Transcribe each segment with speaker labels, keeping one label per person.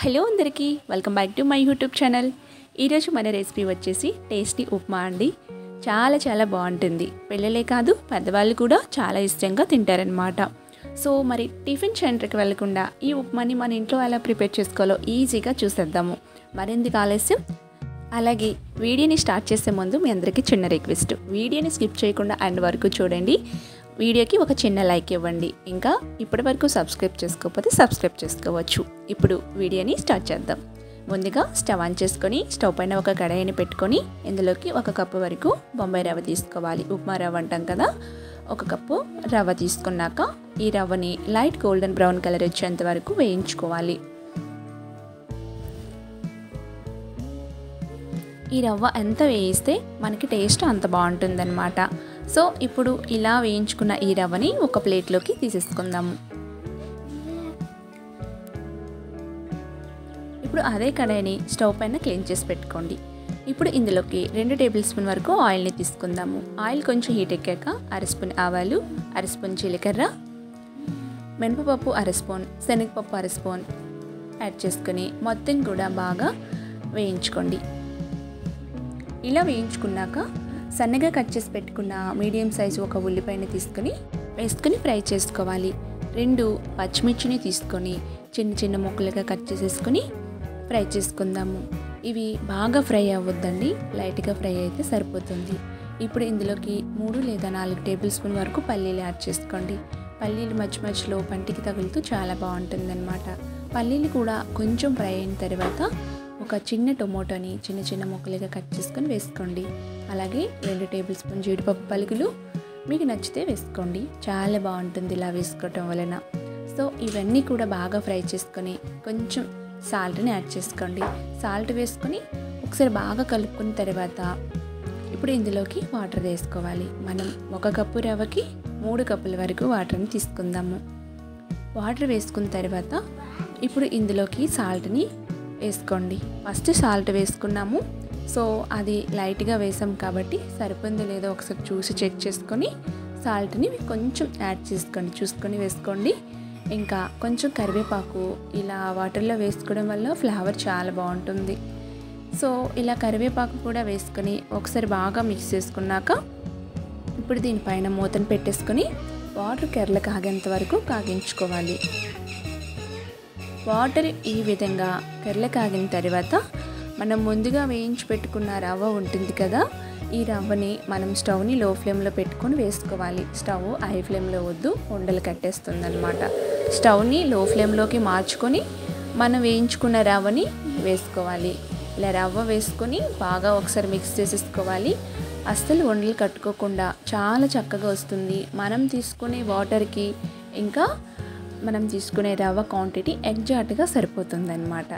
Speaker 1: Hello అందరికీ welcome back to my YouTube channel. ఈరోజు మన రెసిపీ వచ్చేసి టేస్టీ ఉప్మా అండి. చాలా బాగుంటుంది. పిల్లలే కాదు పెద్దవాళ్ళు కూడా చాలా ఇష్టంగా తింటారనమాట. సో మరి టిఫిన్ సెంటర్కి వెళ్లకుండా ఈ ఉప్మాని మన ఇంట్లో ఎలా ప్రిపేర్ చేసుకోవాలో ఈజీగా చూసేద్దాము. మరెందుకు ఆలస్యం? అలాగే వీడియోని స్టార్ట్ చేసే ముందు మీ అందరికీ చిన్న రిక్వెస్ట్, వీడియోని స్కిప్ చేయకుండా ఎండ్ వరకు చూడండి. వీడియోకి ఒక చిన్న లైక్ ఇవ్వండి. ఇంకా ఇప్పటి వరకు సబ్స్క్రైబ్ చేసుకోకపోతే సబ్స్క్రైబ్ చేసుకోవచ్చు. ఇప్పుడు వీడియోని స్టార్ట్ చేద్దాం. ముందుగా స్టవ్ ఆన్ చేసుకొని స్టవ్ పైన ఒక కడాయిని పెట్టుకొని ఇందులోకి 1 కప్పు వరకు బొంబాయి రవ్వ తీసుకోవాలి. ఉప్మా రవ్వ అంటాం కదా. 1 కప్పు రవ్వ తీసుకున్నాక ఈ రవ్వని లైట్ గోల్డెన్ బ్రౌన్ కలర్ వచ్చేంత వరకు వేయించుకోవాలి. ఈ రవ్వ ఎంత వేయిస్తే మనకి టేస్ట్ అంత బాగుంటుందన్నమాట. సో ఇప్పుడు ఇలా వేయించుకున్న ఈ రవ్వని ఒక ప్లేట్లోకి తీసేసుకుందాము. ఇప్పుడు అదే కడాయిని స్టవ్ పైన క్లీన్ చేసి పెట్టుకోండి. ఇప్పుడు ఇందులోకి 2 టేబుల్ స్పూన్ వరకు ఆయిల్ని తీసుకుందాము. ఆయిల్ కొంచెం హీట్ ఎక్కాక 1 స్పూన్ ఆవాలు, 1 స్పూన్ జీలకర్ర, మినపప్పు 1 స్పూన్, శనగపప్పు 1 స్పూన్ యాడ్ చేసుకొని మొత్తం కూడా బాగా వేయించుకోండి. ఇలా వేయించుకున్నాక సన్నగా కట్ చేసి పెట్టుకున్న మీడియం సైజు ఒక ఉల్లిపాయని వేసుకొని ఫ్రై చేసుకోవాలి. 2 పచ్చిమిర్చిని తీసుకొని చిన్న ముక్కలుగా కట్ చేసేసుకొని ఫ్రై చేసుకుందాము. ఇవి బాగా ఫ్రై అవ్వద్దండి, లైట్గా ఫ్రై అయితే సరిపోతుంది. ఇప్పుడు ఇందులోకి 3 లేదా 4 టేబుల్ స్పూన్ వరకు పల్లీలు యాడ్ చేసుకోండి. పల్లీలు మధ్యలో పంటికి తగులుతూ చాలా బాగుంటుందన్నమాట. పల్లీలు కూడా కొంచెం ఫ్రై అయిన తర్వాత ఒక చిన్న టొమాటోని చిన్న ముక్కలుగా కట్ చేసుకొని వేసుకోండి. అలాగే 2 టేబుల్ స్పూన్ జీడిపప్పు పలుకులు మీకు నచ్చితే వేసుకోండి. చాలా బాగుంటుంది ఇలా వేసుకోవటం వలన. సో ఇవన్నీ కూడా బాగా ఫ్రై చేసుకొని కొంచెం సాల్ట్ని యాడ్ చేసుకోండి. సాల్ట్ వేసుకొని ఒకసారి బాగా కలుపుకున్న తర్వాత ఇప్పుడు ఇందులోకి వాటర్ వేసుకోవాలి. మనం 1 కప్పు రవ్వకి 3 కప్పుల వరకు వాటర్ని తీసుకుందాము. వాటర్ వేసుకున్న తర్వాత ఇప్పుడు ఇందులోకి సాల్ట్ని వేసుకోండి. ఫస్ట్ సాల్ట్ వేసుకున్నాము. సో అది లైట్గా వేసాం కాబట్టి సరిపోయిందో లేదో ఒకసారి చూసి చెక్ చేసుకొని సాల్ట్ని కొంచెం యాడ్ చూసుకొని వేసుకోండి. ఇంకా కొంచెం కరివేపాకు ఇలా వాటర్లో వేసుకోవడం వల్ల ఫ్లేవర్ చాలా బాగుంటుంది. సో ఇలా కరివేపాకు కూడా వేసుకొని ఒకసారి బాగా మిక్స్ చేసుకున్నాక ఇప్పుడు దీనిపైన మూతను పెట్టేసుకొని వాటర్ కెరలు కాగేంత వరకు కాగించుకోవాలి. వాటర్ ఈ విధంగా కెరల కాగిన తర్వాత మనం ముందుగా వేయించి పెట్టుకున్న రవ్వ ఉంటుంది కదా, ఈ రవ్వని మనం స్టవ్ని లో ఫ్లేమ్లో పెట్టుకొని వేసుకోవాలి. స్టవ్ హై ఫ్లేమ్లో వద్దు, ఉండలు కట్టేస్తుంది అనమాట. స్టవ్ని లో ఫ్లేమ్లోకి మార్చుకొని మనం వేయించుకున్న రవ్వని వేసుకోవాలి. ఇలా రవ్వ వేసుకొని బాగా ఒకసారి మిక్స్ చేసేసుకోవాలి. అస్సలు ఉండలు కట్టుకోకుండా చాలా చక్కగా వస్తుంది. మనం తీసుకునే వాటర్కి ఇంకా మనం తీసుకునే రవ్వ క్వాంటిటీ ఎగ్జాక్ట్గా సరిపోతుందన్నమాట.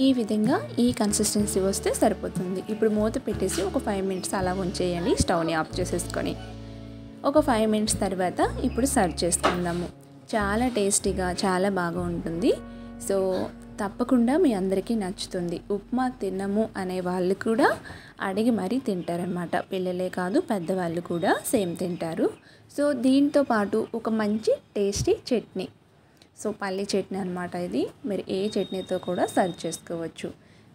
Speaker 1: ఈ విధంగా ఈ కన్సిస్టెన్సీ వస్తే సరిపోతుంది. ఇప్పుడు మూత పెట్టేసి ఒక 5 మినిట్స్ అలా ఉంచేయండి. స్టవ్ని ఆఫ్ చేసేసుకొని ఒక 5 మినిట్స్ తర్వాత ఇప్పుడు సర్వ్ చేసుకుందాము. చాలా టేస్టీగా చాలా బాగా ఉంటుంది. సో తప్పకుండా మీ అందరికీ నచ్చుతుంది. ఉప్మా తినము అనే వాళ్ళు కూడా అడిగి మరీ తింటారనమాట. పిల్లలే కాదు పెద్దవాళ్ళు కూడా సేమ్ తింటారు. సో దీంతో పాటు ఒక మంచి టేస్టీ చట్నీ, సో పల్లి చట్నీ అనమాట ఇది. మీరు ఏ చట్నీతో కూడా సర్వ్ చేసుకోవచ్చు.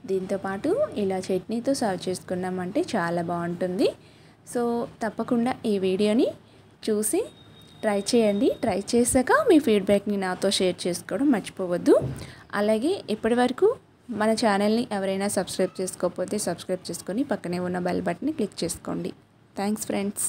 Speaker 1: దీంతోపాటు ఇలా చట్నీతో సర్వ్ చేసుకున్నామంటే చాలా బాగుంటుంది. సో తప్పకుండా ఈ వీడియోని చూసి ట్రై చేయండి. ట్రై చేశాక మీ ఫీడ్బ్యాక్ని నాతో షేర్ చేసుకోవడం మర్చిపోవద్దు. అలాగే ఇప్పటి వరకు మన ఛానల్ని ఎవరైనా సబ్స్క్రైబ్ చేసుకోకపోతే సబ్స్క్రైబ్ చేసుకొని పక్కనే ఉన్న బెల్ బటన్ని క్లిక్ చేసుకోండి. Thanks friends.